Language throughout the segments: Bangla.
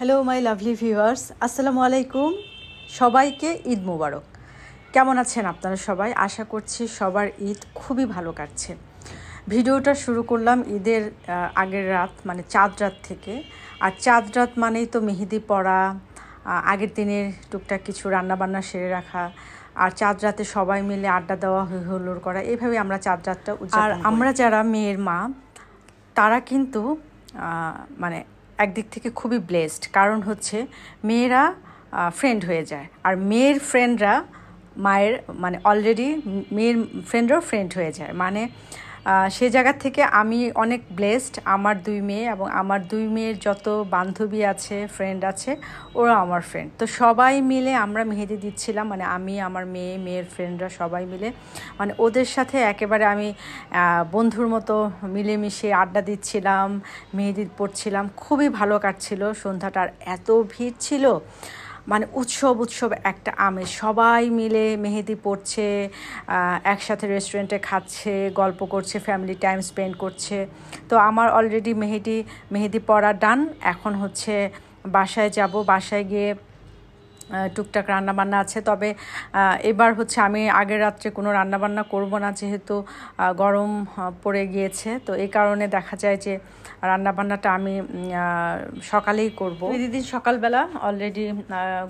হ্যালো মাই লাভলি ভিউয়ার্স, আসসালামু আলাইকুম। সবাইকে ঈদ মোবারক। কেমন আছেন আপনারা সবাই? আশা করছি সবার ঈদ খুবই ভালো কাটছে। ভিডিওটা শুরু করলাম ঈদের আগের রাত, মানে চাঁদ রাত থেকে। আর চাঁদ রাত মানেই তো মেহেদি পরা, আগের দিনের টুকটাক কিছু রান্নাবান্না সেরে রাখা, আর চাঁদ রাতে সবাই মিলে আড্ডা দেওয়া, হই হুল্লোড় করা, এইভাবে আমরা চাঁদ রাতটা উদযাপন করি। আর আমরা যারা মেয়ের মা, তারা কিন্তু মানে একদিক থেকে খুবই ব্লেসড, কারণ হচ্ছে মেয়েরা ফ্রেন্ড হয়ে যায়, আর মেয়ের ফ্রেন্ডরা মায়ের মানে অলরেডি মেয়ের ফ্রেন্ডরাও ফ্রেন্ড হয়ে যায়। মানে সে জায়গা থেকে আমি অনেক ব্লেসড। আমার দুই মেয়ে এবং আমার দুই মেয়ের যত বান্ধবী আছে, ফ্রেন্ড আছে, ওরা আমার ফ্রেন্ড। তো সবাই মিলে আমরা মেহেদি দিচ্ছিলাম, মানে আমি, আমার মেয়ের ফ্রেন্ডরা সবাই মিলে, মানে ওদের সাথে একেবারে আমি বন্ধুর মতো মিলেমিশে আড্ডা দিচ্ছিলাম, মেহেদি পড়ছিলাম। খুবই ভালো কাটছিল সন্ধ্যাটার। এত ভিড় ছিল, মানে উৎসব একটা আমেজ। সবাই মিলে মেহেদি পড়ছে, একসাথে রেস্টুরেন্টে খাচ্ছে, গল্প করছে, ফ্যামিলি টাইম স্পেন্ড করছে। তো আমার অলরেডি মেহেদি পড়া ডান। এখন হচ্ছে বাসায় যাব। বাসায় গিয়ে টুকটাক রান্নাবান্না আছে, তবে এবার হচ্ছে আমি আগের রাত্রে কোনো রান্নাবান্না করব না, যেহেতু গরম পড়ে গিয়েছে। তো এই কারণে দেখা যায় যে রান্নাবান্নাটা আমি সকালেই করব। দিদিন সকালবেলা অলরেডি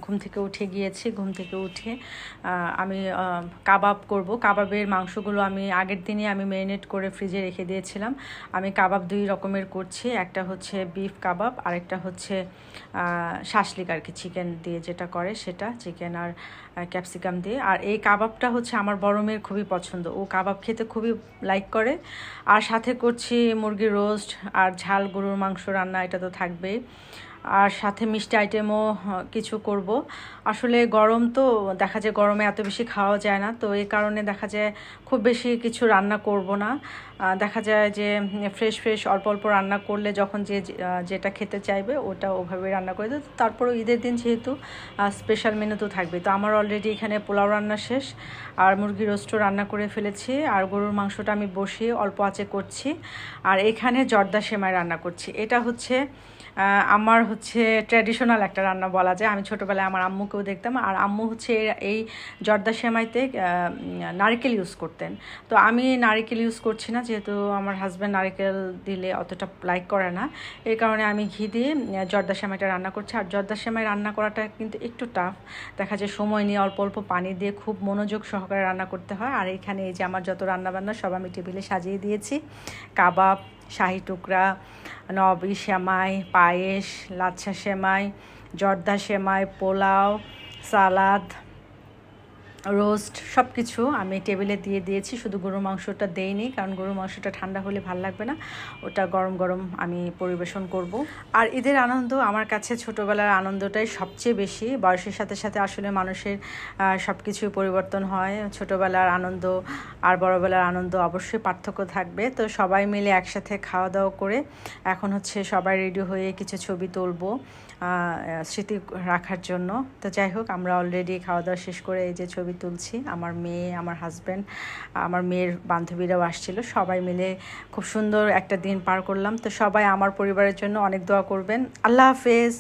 ঘুম থেকে উঠে গিয়েছি। ঘুম থেকে উঠে আমি কাবাব করব। কাবাবের মাংসগুলো আমি আগের দিনই আমি ম্যারিনেট করে ফ্রিজে রেখে দিয়েছিলাম। আমি কাবাব দুই রকমের করছি, একটা হচ্ছে বিফ কাবাব, আর একটা হচ্ছে শাসলিক আর কি, চিকেন দিয়ে যেটা করে সেটা, চিকেন আর ক্যাপসিকাম দিয়ে। আর এই কাবাবটা হচ্ছে আমার বড় মেয়ের খুবই পছন্দ, ও কাবাব খেতে খুবই লাইক করে। আর সাথে করছি মুরগির রোস্ট আর ঝাল গরুর মাংস রান্না, এটা তো থাকবেই। আর সাথে মিষ্টি আইটেমও কিছু করব। আসলে গরম তো, দেখা যায় গরমে এত বেশি খাওয়া যায় না, তো এই কারণে দেখা যায় খুব বেশি কিছু রান্না করব না। দেখা যায় যে ফ্রেশ অল্প অল্প রান্না করলে যখন যেটা খেতে চাইবে ওটা ওভাবে রান্না করে দেয়। তারপরেও ঈদের দিন যেহেতু স্পেশাল মেনু তো থাকবে। তো আমার অলরেডি এখানে পোলাও রান্না শেষ, আর মুরগির রোস্টও রান্না করে ফেলেছি, আর গরুর মাংসটা আমি বসিয়ে অল্প আঁচে করছি। আর এখানে জর্দা সেমাই রান্না করছি। এটা হচ্ছে আমার হচ্ছে ট্র্যাডিশনাল একটা রান্না বলা যায়। আমি ছোটোবেলায় আমার আম্মুকেও দেখতাম, আর আম্মু হচ্ছে এই জর্দা সেমাইতে নারকেল ইউজ করতেন। তো আমি নারকেল ইউজ করছি না, যেহেতু আমার হাজব্যান্ড নারকেল দিলে অতটা লাইক করে না। এই কারণে আমি ঘি দিয়ে জর্দা সেমাইটা রান্না করছি। আর জর্দা সেমাই রান্না করাটা কিন্তু একটু টাফ, দেখা যায় সময় নিয়ে অল্প অল্প পানি দিয়ে খুব মনোযোগ সহকারে রান্না করতে হয়। আর এখানে এই যে আমার যত রান্নাবান্না সব আমি টেবিলে সাজিয়ে দিয়েছি। কাবাব, শাহি টুকরা, নবী সেমাই, পায়েস, লাচ্ছা সেমাই, জর্দা সেমাই, পোলাও, সালাদ, রোস্ট, সব কিছু আমি টেবিলে দিয়ে দিয়েছি। শুধু গরুর মাংসটা দেইনি, কারণ গরুর মাংসটা ঠান্ডা হলে ভালো লাগবে না, ওটা গরম গরম আমি পরিবেশন করব। আর ঈদের আনন্দ আমার কাছে ছোটোবেলার আনন্দটাই সবচেয়ে বেশি। বয়সের সাথে সাথে আসলে মানুষের সব কিছুই পরিবর্তন হয়। ছোটোবেলার আনন্দ আর বড়োবেলার আনন্দ অবশ্যই পার্থক্য থাকবে। তো সবাই মিলে একসাথে খাওয়া দাওয়া করে এখন হচ্ছে সবাই রেডি হয়ে কিছু ছবি তুলবো স্মৃতি রাখার জন্য। তো যাই হোক, আমরা অলরেডি খাওয়া দাওয়া শেষ করে এই যে ছবি তুলছি। আমার মেয়ে, আমার হাজব্যান্ড, আমার মেয়ের বান্ধবীরাও আসছিল, সবাই মিলে খুব সুন্দর একটা দিন পার করলাম। তো সবাই আমার পরিবারের জন্য অনেক দোয়া করবেন। আল্লাহ হাফেজ।